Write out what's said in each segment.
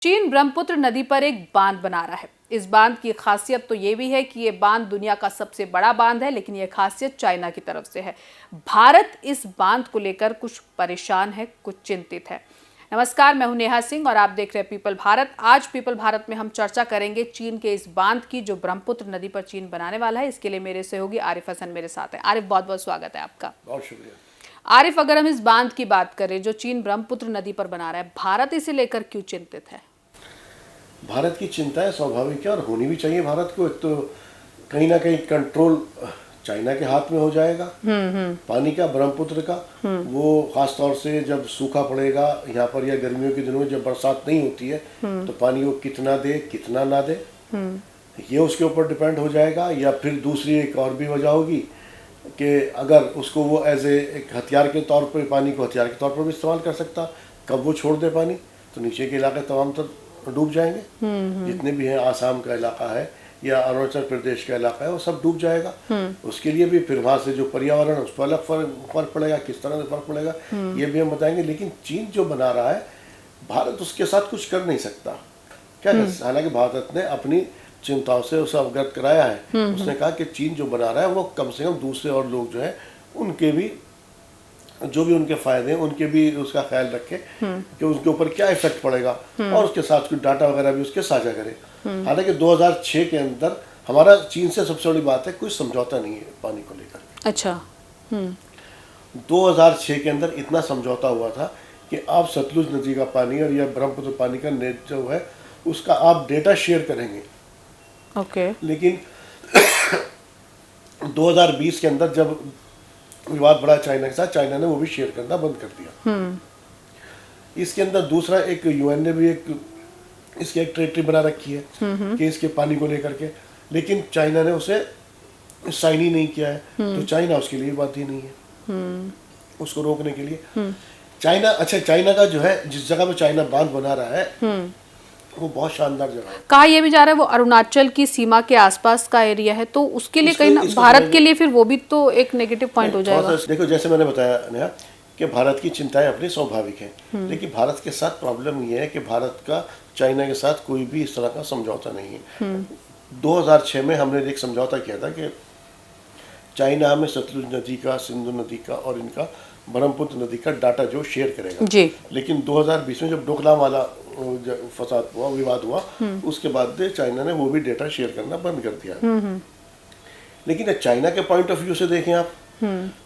चीन ब्रह्मपुत्र नदी पर एक बांध बना रहा है। इस बांध की खासियत तो ये भी है कि ये बांध दुनिया का सबसे बड़ा बांध है, लेकिन ये खासियत चाइना की तरफ से है। भारत इस बांध को लेकर कुछ परेशान है, कुछ चिंतित है। नमस्कार, मैं हूं नेहा सिंह और आप देख रहे हैं पीपल भारत। आज पीपल भारत में हम चर्चा करेंगे चीन के इस बांध की, जो ब्रह्मपुत्र नदी पर चीन बनाने वाला है। इसके लिए मेरे सहयोगी आरिफ हसन मेरे साथ है। आरिफ, बहुत बहुत स्वागत है आपका। बहुत शुक्रिया। आरिफ, अगर हम इस बांध की बात करें जो चीन ब्रह्मपुत्र नदी पर बना रहा है, भारत इसे लेकर क्यों चिंतित है? भारत की चिंताएं स्वाभाविक है और होनी भी चाहिए। भारत को एक तो कहीं ना कहीं कंट्रोल चाइना के हाथ में हो जाएगा पानी का, ब्रह्मपुत्र का। वो खास तौर से जब सूखा पड़ेगा यहाँ पर या गर्मियों के दिनों में जब बरसात नहीं होती है तो पानी वो कितना दे कितना ना दे, ये उसके ऊपर डिपेंड हो जाएगा। या फिर दूसरी एक और भी वजह होगी कि अगर उसको वो एज एक हथियार के तौर पर, पानी को हथियार के तौर पर भी इस्तेमाल कर सकता, कब वो छोड़ दे पानी तो नीचे के इलाके तमाम तर डूब जाएंगे। जितने भी हैं, आसाम का इलाका है या अरुणाचल प्रदेश का इलाका है, वो सब डूब जाएगा। उसके लिए भी फिर वहाँ से जो पर्यावरण उस पर अलग फर्क पड़ेगा, किस तरह से फर्क पड़ेगा ये भी हम बताएंगे। लेकिन चीन जो बना रहा है, भारत उसके साथ कुछ कर नहीं सकता। क्या हालांकि भारत ने अपनी चिंताओं से उसे अवगत कराया है। उसने कहा कि चीन जो बना रहा है वो कम से कम दूसरे और लोग जो है उनके भी, जो भी उनके फायदे हैं उनके भी उसका ख्याल रखे कि उनके ऊपर क्या इफेक्ट पड़ेगा और उसके साथ कुछ डाटा वगैरह भी उसके साझा करे। हालांकि 2006 के अंदर हमारा चीन से सबसे बड़ी बात है, कोई समझौता नहीं है पानी को लेकर। अच्छा। 2006 के अंदर इतना समझौता हुआ था कि आप सतलुज नदी का पानी और या ब्रह्मपुत्र पानी का नेट जो है उसका आप डेटा शेयर करेंगे। ओके। लेकिन 2020 के अंदर जब विवाद बढ़ा चाइना के साथ, चाइना ने वो भी शेयर करना बंद कर दिया। इसके अंदर दूसरा एक यूएन ने भी एक इसकी एक टेरिटरी बना रखी है कि इसके पानी को लेकर के, लेकिन चाइना ने उसे साइन ही नहीं किया है। तो चाइना उसके लिए बात ही नहीं है उसको रोकने के लिए। चाइना, अच्छा, चाइना का जो है जिस जगह पे चाइना बांध बना रहा है वो बहुत शानदार जगह है। कहा यह भी जा रहा है वो अरुणाचल की सीमा के आसपास का एरिया है, तो उसके लिए कहीं ना भारत के लिए फिर वो भी तो एक नेगेटिव पॉइंट हो जाएगा। देखो, जैसे मैंने बताया नेहा कि भारत की चिंताएं अपनी स्वाभाविक हैं, लेकिन भारत के साथ प्रॉब्लम ये है कि भारत का चाइना के साथ कोई भी इस तरह का समझौता नहीं है। 2006 में हमने एक समझौता किया था कि चाइना हमें सतलुज नदी का, सिंधु नदी का और इनका ब्रह्मपुत्र नदी का डाटा जो शेयर करेगा जी। लेकिन 2020 में जब डोकलाम वाला फसाद हुआ, विवाद हुआ, उसके बाद चाइना ने वो भी डेटा शेयर करना बंद कर दिया। लेकिन चाइना के पॉइंट ऑफ व्यू से देखें आप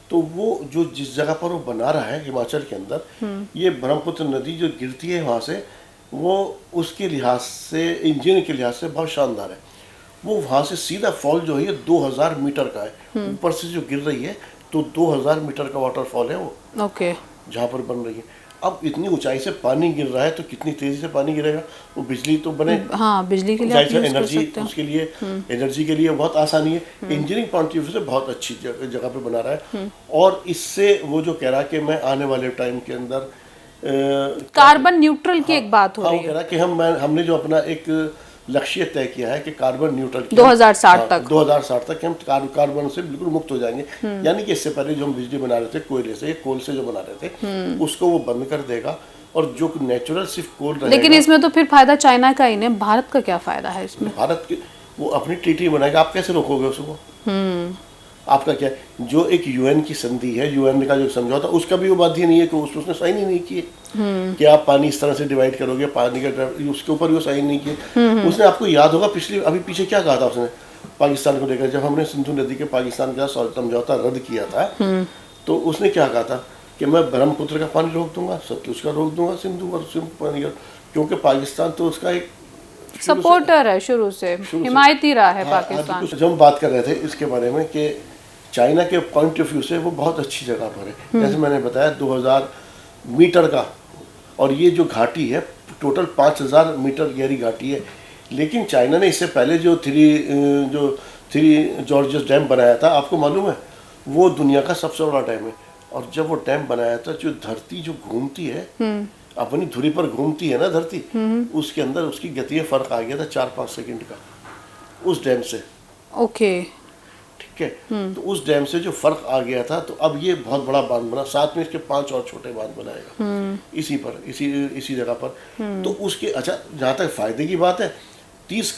तो वो जो जिस जगह पर वो बना रहा है हिमाचल के अंदर, ये ब्रह्मपुत्र नदी जो गिरती है वहाँ से, वो उसके लिहाज से, इंजीनियरिंग के लिहाज से बहुत शानदार है। वो वहाँ से सीधा फॉल जो है 2000 मीटर का है, ऊपर से जो गिर रही है तो 2000 मीटर का वाटरफॉल है वो। ओके। जहाँ पर बन रही है। अब इतनी ऊंचाई से पानी गिर रहा है तो कितनी तेजी से पानी गिरेगा, वो बिजली तो बने, हाँ, बिजली के लिए आप यूज कर एनर्जी, सकते हैं। उसके लिए एनर्जी के लिए बहुत आसानी है। इंजीनियरिंग पॉइंट ऑफ व्यू से बहुत अच्छी जगह पे बना रहा है। और इससे वो जो कह रहा है कि मैं आने वाले टाइम के अंदर कार्बन न्यूट्रल की एक बात हो हाँ, रही वो है। कह रहा है कि हमने जो अपना एक लक्ष्य तय किया है कि कार्बन न्यूट्रल 2060 तक 2060 तक हम कार्बन से बिल्कुल मुक्त हो जाएंगे। यानी कि इससे पहले जो हम बिजली बना रहे थे कोयले से, कोल से जो बना रहे थे, उसको वो बंद कर देगा और जो नेचुरल सिर्फ कोल रहेगा। लेकिन इसमें तो फिर फायदा चाइना का ही नहीं, भारत का क्या फायदा है इसमें? भारत की वो अपनी टीटी बनाएगा, आप कैसे रोकोगे उसको? आपका क्या, जो एक यूएन की संधि है, यूएन का जो समझौता, उसका भी वो बात ही नहीं है कि उसने साइन ही नहीं किए कि आप पानी इस तरह से डिवाइड करोगे, पानी का उसके ऊपर वो साइन नहीं किए। उसने, आपको याद होगा अभी पीछे क्या कहा था उसने पाकिस्तान को लेकर, जब हमने सिंधु नदी के पाकिस्तान का समझौता रद्द किया था तो उसने क्या कहा था कि मैं ब्रह्मपुत्र का पानी रोक दूंगा, सतलुज का रोक दूंगा, सिंधु और पानी का, क्योंकि पाकिस्तान तो उसका एक सपोर्टर है, शुरू से हिमायती रहा है पाकिस्तान। जब हम बात कर रहे थे इसके बारे में कि चाइना के पॉइंट ऑफ व्यू से वो बहुत अच्छी जगह पर है। जैसे मैंने बताया 2000 मीटर का, और ये जो घाटी है टोटल 5000 मीटर गहरी घाटी है। लेकिन चाइना ने इससे पहले जो थ्री जॉर्जियस डैम बनाया था, आपको मालूम है वो दुनिया का सबसे बड़ा डैम है। और जब वो डैम बनाया था, जो धरती जो घूमती है अपनी धुरी पर घूमती है ना धरती, उसके अंदर उसकी गति में फर्क आ गया था 4-5 सेकंड का उस डैम से। ओके। ठीक है। तो उस डैम से जो फर्क आ गया था, तो अब ये बहुत बड़ा बांध बना, साथ में इसके 5 और छोटे बांध बनाएगा इसी जगह पर। तो उसके अच्छा, जहाँ तक फायदे की बात है, 30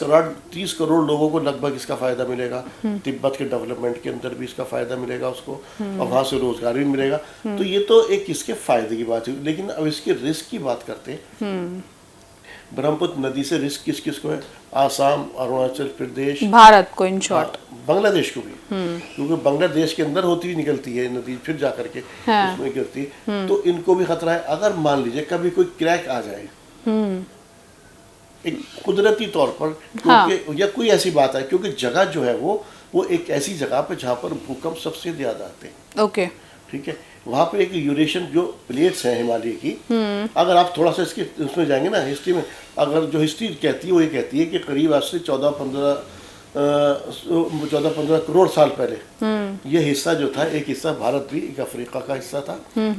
करोड़ लोगों को लगभग इसका फायदा मिलेगा। तिब्बत के डेवलपमेंट के अंदर भी इसका फायदा मिलेगा उसको, और वहां से रोजगार भी मिलेगा। तो ये तो एक इसके फायदे की बात हुई, लेकिन अब इसके रिस्क की बात करते हैं। ब्रह्मपुत्र नदी से रिस्क किस किस को है? आसाम, अरुणाचल प्रदेश, भारत को, इन शॉर्ट बांग्लादेश को भी, क्योंकि बांग्लादेश के अंदर होती हुई निकलती है नदी, फिर जा करके उसमें गिरती है। तो इनको भी खतरा है। अगर मान लीजिए कभी कोई क्रैक आ जाए एक कुदरती तौर पर, क्योंकि या कोई ऐसी बात है, क्योंकि जगह जो है वो एक ऐसी जगह पे जहाँ पर भूकंप सबसे ज्यादा आते हैं। ओके, ठीक है। वहाँ पे एक यूरेशियन जो प्लेट्स हैं हिमालय की, अगर आप थोड़ा सा इसके उसमें जाएंगे ना हिस्ट्री में, अगर जो हिस्ट्री कहती है वो ये कहती है कि करीब आज से 14-15 करोड़ साल पहले ये हिस्सा जो था, एक हिस्सा भारत भी एक अफ्रीका का हिस्सा था।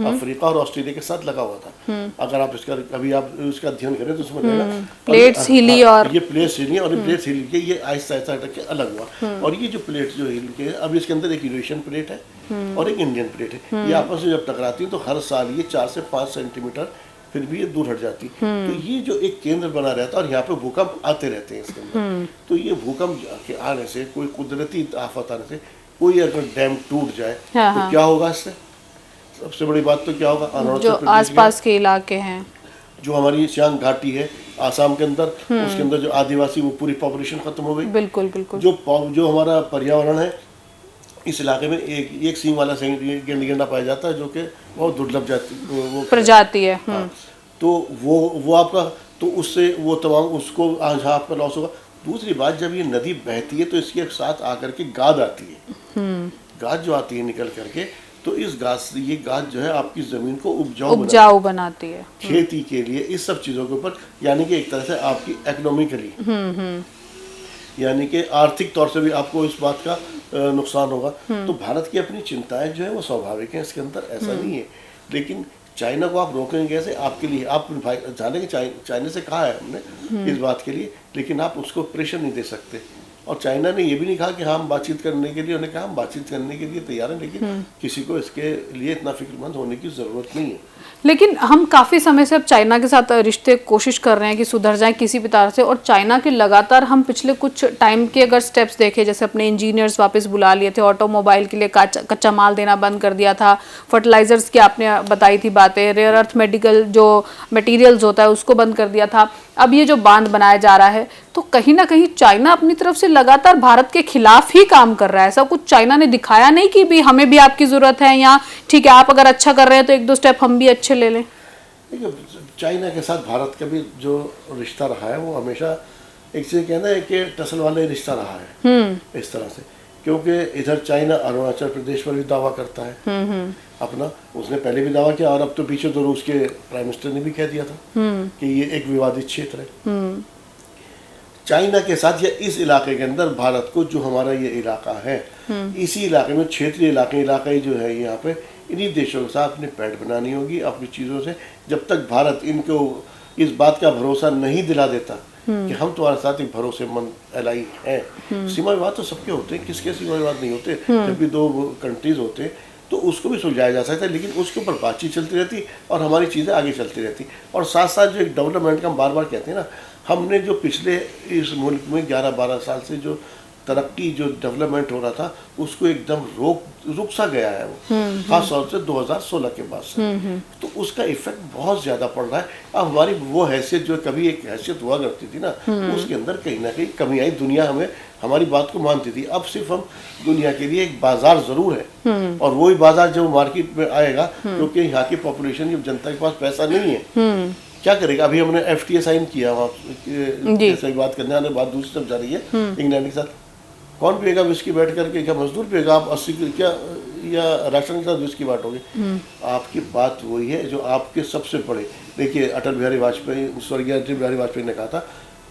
अफ्रीका और ऑस्ट्रेलिया के साथ लगा हुआ था। अगर आप इसका अभी आप इसका अध्ययन करें तो उसमें लगेगा प्लेट्स हिली, और ये प्लेट्स हिली, और प्लेट्स हिल के ये आहिस्ता आहिस्ता के अलग हुआ। और ये जो प्लेट्स जो हिल के, अब इसके अंदर एक यूरेशियन प्लेट है और एक इंडियन प्लेट है। ये आपस में जब टकराती है तो हर साल ये 4 से 5 सेंटीमीटर फिर भी ये दूर हट जाती। तो ये जो एक केंद्र बना रहता है और यहाँ पे भूकंप आते रहते हैं इसके अंदर। तो ये भूकंप के आने से, कोई कुदरती आफत आने से, कोई अगर डैम टूट जाए तो क्या होगा इससे? सबसे बड़ी बात तो क्या होगा? जो आसपास के इलाके हैं, जो हमारी सियांग घाटी है आसाम के अंदर, उसके अंदर जो आदिवासी, वो पूरी पॉपुलेशन खत्म हो गई। बिल्कुल बिल्कुल। जो हमारा पर्यावरण है, इस इलाके में एक सींग वाला गेंडा पाया जाता है, जो कि बहुत दुर्लभ प्रजाति है। तो वो आपका, तो उससे वो तमाम उसको जहाँ आपका लॉस होगा। दूसरी बात, जब ये नदी बहती है तो इसके साथ आकर के गाद आती है। गाद जो आती है निकल करके, तो इस ये गाद जो है आपकी जमीन को उपजाऊ बनाती है खेती के लिए, इस सब चीजों के ऊपर, यानी कि एक तरह से आपकी इकोनॉमिकली, यानी कि आर्थिक तौर से भी आपको इस बात का नुकसान होगा। तो भारत की अपनी चिंताएं जो है वो स्वाभाविक है इसके अंदर, ऐसा नहीं है। लेकिन चाइना को आप रोकेंगे कैसे? आपके लिए आप जाने के चाइना से कहा है हमने इस बात के लिए, लेकिन आप उसको प्रेशर नहीं दे सकते। और चाइना ने ये भी नहीं कहा कि हम बातचीत करने के लिए, उन्होंने कहा हम बातचीत करने के लिए तैयार हैं, लेकिन किसी को इसके लिए इतना फिक्रमंद होने की जरूरत नहीं है। लेकिन हम काफ़ी समय से अब चाइना के साथ रिश्ते कोशिश कर रहे हैं कि सुधर जाएं किसी भी तरह से, और चाइना के लगातार हम पिछले कुछ टाइम के अगर स्टेप्स देखें, जैसे अपने इंजीनियर्स वापस बुला लिए थे, ऑटोमोबाइल के लिए कच्चा माल देना बंद कर दिया था, फर्टिलाइजर्स की आपने बताई थी बातें, रेयर अर्थ मेडिकल जो मटेरियल्स होता है उसको बंद कर दिया था। अब ये जो बांध बनाया जा रहा है, तो कहीं ना कहीं चाइना अपनी तरफ से लगातार भारत के खिलाफ ही काम कर रहा है। ऐसा कुछ चाइना ने दिखाया नहीं कि भी हमें भी आपकी जरूरत है, या ठीक है आप अगर अच्छा कर रहे हैं तो 1-2 स्टेप हम भी अच्छे ले लें। देखिए, चाइना के साथ भारत का भी जो रिश्ता रहा है वो हमेशा एक चीज कहना है कि टसल वाला रिश्ता रहा है इस तरह से, क्योंकि इधर चाइना अरुणाचल प्रदेश पर भी दावा करता है अपना, उसने पहले भी दावा किया, और अब तो पीछे तो रूस के प्राइम मिनिस्टर ने भी कह दिया था कि ये एक विवादित क्षेत्र है। चाइना के साथ या इस इलाके के अंदर भारत को, जो हमारा ये इलाका है, इसी इलाके में क्षेत्रीय इलाकाई जो है, यहाँ पे इन्हीं देशों के साथ अपनी पैठ बनानी होगी अपनी चीज़ों से। जब तक भारत इनको इस बात का भरोसा नहीं दिला देता कि हम तुम्हारे साथ एक भरोसेमंद एलाई है। सीमा विवाद तो सबके होते हैं, किसके सीमा विवाद नहीं होते। जब भी 2 कंट्रीज होते हैं तो उसको भी सुलझाया जा सकता है, लेकिन उसके ऊपर बातचीत चलती रहती और हमारी चीज़ें आगे चलती रहती। और साथ साथ जो एक डेवलपमेंट का हम बार बार कहते हैं ना, हमने जो पिछले इस मुल्क में 11-12 साल से जो तरक्की, जो डेवलपमेंट हो रहा था, उसको एकदम रुक सा गया है वो, खास तौर से 2016 के बाद से। तो उसका इफेक्ट बहुत ज़्यादा पड़ रहा है। अब हमारी वो हैसियत जो कभी एक हैसियत हुआ करती थी ना, उसके अंदर कहीं ना कहीं कमी आई। दुनिया हमें हमारी बात को मानती थी, अब सिर्फ हम दुनिया के लिए एक बाजार जरूर है, और वही बाजार जब मार्केट में आएगा, क्योंकि यहाँ की पॉपुलेशन, जब जनता के पास पैसा नहीं है, क्या करेगा? अभी हमने FTA साइन किया, वहाँ जैसे बात करने आने बात दूसरी तरफ जा रही है इंग्लैंड के साथ। कौन पिएगा विस्की बैठ करके? क्या मजदूर पिएगा? आप 80 क्या या राशन के साथ विस्की बांटोगे? आपकी बात वही है जो आपके सबसे बड़े, देखिए अटल बिहारी वाजपेयी, स्वर्गीय अटल बिहारी वाजपेयी ने कहा था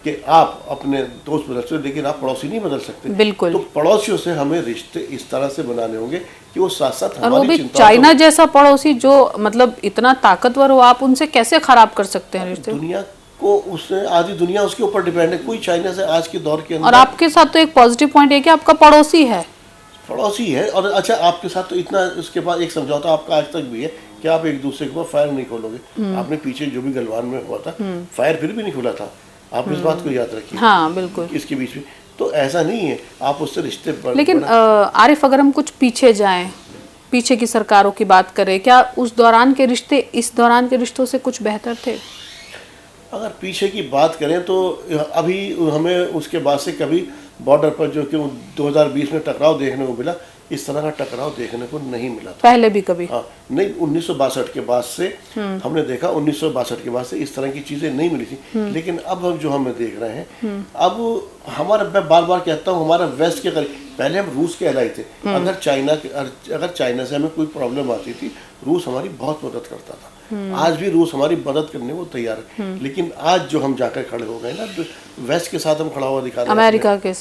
कि आप अपने दोस्त बदल सकते हो लेकिन आप पड़ोसी नहीं बदल सकते। बिल्कुल। तो पड़ोसियों से हमें रिश्ते इस तरह से बनाने होंगे कि वो साथ साथ हमारी, और वो भी चाइना जैसा पड़ोसी जो मतलब इतना ताकतवर हो, आप उनसे कैसे खराब कर सकते हैं रिश्ते? दुनिया को उसने, आधी दुनिया उसके ऊपर डिपेंड है। कोई चाइना से आज के दौर के अंदर, और आपके साथ तो एक पॉजिटिव पॉइंट है कि आपका पड़ोसी है, पड़ोसी है। और अच्छा, आपके साथ तो इतना, उसके बाद एक समझौता आपका आज तक भी है कि आप एक दूसरे के ऊपर फायर नहीं खोलोगे। आपने पीछे जो भी गलवान में हुआ था, फायर फिर भी नहीं खुला था। आप इस बात को याद रखिए। हाँ बिल्कुल। इसके बीच में तो ऐसा नहीं है, आप उससे रिश्ते लेकिन आरिफ, अगर हम कुछ पीछे जाएं, पीछे की सरकारों की बात करें, क्या उस दौरान के रिश्ते इस दौरान के रिश्तों से कुछ बेहतर थे? अगर पीछे की बात करें तो अभी हमें उसके बाद से कभी बॉर्डर पर जो कि 2020 में टकराव देखने को मिला, इस तरह का टकराव देखने को नहीं मिला था पहले भी कभी। हाँ नहीं, 1962 के बाद से हमने देखा, 1962 के बाद से इस तरह की चीजें नहीं मिली थी। लेकिन अब हम जो हमें देख रहे हैं, अब हमारा, मैं बार बार कहता हूँ, हमारा वेस्ट के करीब, पहले हम रूस के अलाइ थे। अगर चाइना से हमें कोई प्रॉब्लम आती थी, रूस हमारी बहुत मदद करता था। आज भी रूस हमारी मदद करने को तैयार है। लेकिन आज जो हम जाकर खड़े हो गए ना, वेस्ट के साथ हम खड़ा हुआ दिखा रहे हैं, अमेरिका के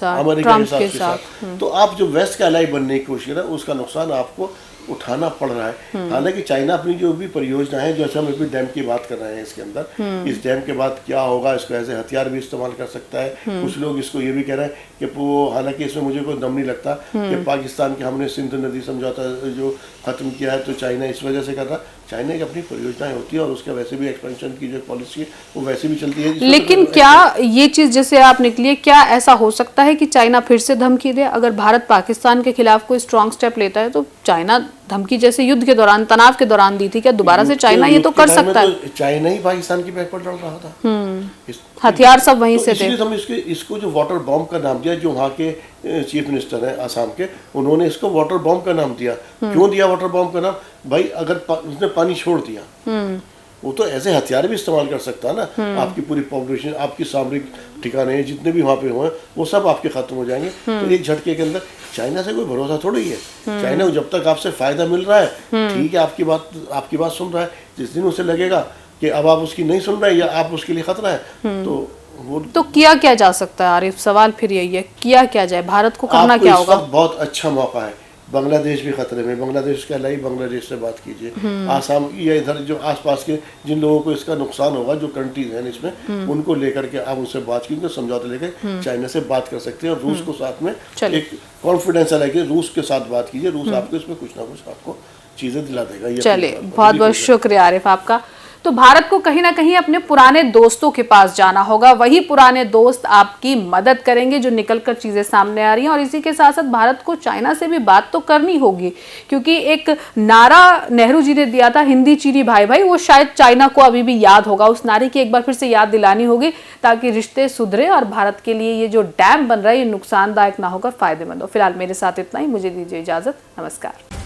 साथ, तो आप जो वेस्ट का अलाई बनने की कोशिश कर रहे हैं, उसका नुकसान आपको उठाना पड़ रहा है। हालांकि चाइना अपनी जो भी परियोजना है, जैसे हम अभी डैम की बात कर रहे हैं, इसके अंदर इस डैम के बाद क्या होगा, इसको ऐसे हथियार भी इस्तेमाल कर सकता है। कुछ लोग इसको ये भी कह रहे हैं कि वो, हालांकि इसमें मुझे कोई दम नहीं लगता कि पाकिस्तान के, हमने सिंध नदी समझौता जो खत्म किया है, तो चाइना इस वजह से कर रहा है। चाइना की अपनी परियोजनाएं होती है और उसके वैसे भी एक्सपेंशन की जो पॉलिसी है वो वैसे भी चलती है। लेकिन क्या ये चीज जैसे आप निकली, क्या ऐसा हो सकता है कि चाइना फिर से धमकी दे? अगर भारत पाकिस्तान के खिलाफ कोई स्ट्रॉन्ग स्टेप लेता है, तो चाइना धमकी जैसे युद्ध के दौरान, तनाव के दौरान दी थी, क्या दोबारा से चाइना ये तो कर सकता है? तो चाइना ही पाकिस्तान की बैक पर लड़ रहा था, हथियार सब वहीं से थे। इसलिए हम इसको जो वाटर बॉम्ब का नाम दिया, जो वहाँ के चीफ मिनिस्टर हैं आसाम के, उन्होंने इसको वाटर बॉम्ब का नाम दिया। क्यों दिया वाटर बॉम्ब का नाम? भाई अगर उसने पानी छोड़ दिया, वो तो ऐसे हथियार भी इस्तेमाल कर सकता है ना। आपकी पूरी पॉपुलेशन, आपकी सामरिक ठिकाने जितने भी वहाँ पे हुए, वो सब आपके खत्म हो जाएंगे। तो एक झटके के अंदर चाइना से कोई भरोसा थोड़ी है। चाइना को जब तक आपसे फायदा मिल रहा है, ठीक है, आपकी बात सुन रहा है। जिस दिन उसे लगेगा कि अब आप उसकी नहीं सुन रहे या आप उसके लिए खतरा है, तो किया क्या जा सकता है आरिफ? सवाल फिर यही है, किया क्या जाए? भारत को करना क्या होगा? बहुत अच्छा मौका है। बांग्लादेश भी खतरे में, बांग्लादेश के अलावा बांग्लादेश से बात कीजिए, आसाम या इधर जो आसपास के जिन लोगों को इसका नुकसान होगा, जो कंट्रीज हैं इसमें, उनको लेकर के आप उनसे बात कीजिए, समझौते लेकर चाइना से बात कर सकते हैं। और रूस को साथ में एक कॉन्फिडेंस है, रूस के साथ बात कीजिए, रूस आपको इसमें कुछ ना कुछ आपको चीजें दिला देगा। चलिए, बहुत बहुत शुक्रिया आरिफ आपका। तो भारत को कहीं ना कहीं अपने पुराने दोस्तों के पास जाना होगा, वही पुराने दोस्त आपकी मदद करेंगे जो निकलकर चीजें सामने आ रही हैं। और इसी के साथ साथ भारत को चाइना से भी बात तो करनी होगी, क्योंकि एक नारा नेहरू जी ने दिया था, हिंदी चीनी भाई भाई, वो शायद चाइना को अभी भी याद होगा। उस नारे की एक बार फिर से याद दिलानी होगी, ताकि रिश्ते सुधरे और भारत के लिए ये जो डैम बन रहा है ये नुकसानदायक ना होकर फायदेमंद हो। फिलहाल मेरे साथ इतना ही, मुझे दीजिए इजाजत, नमस्कार।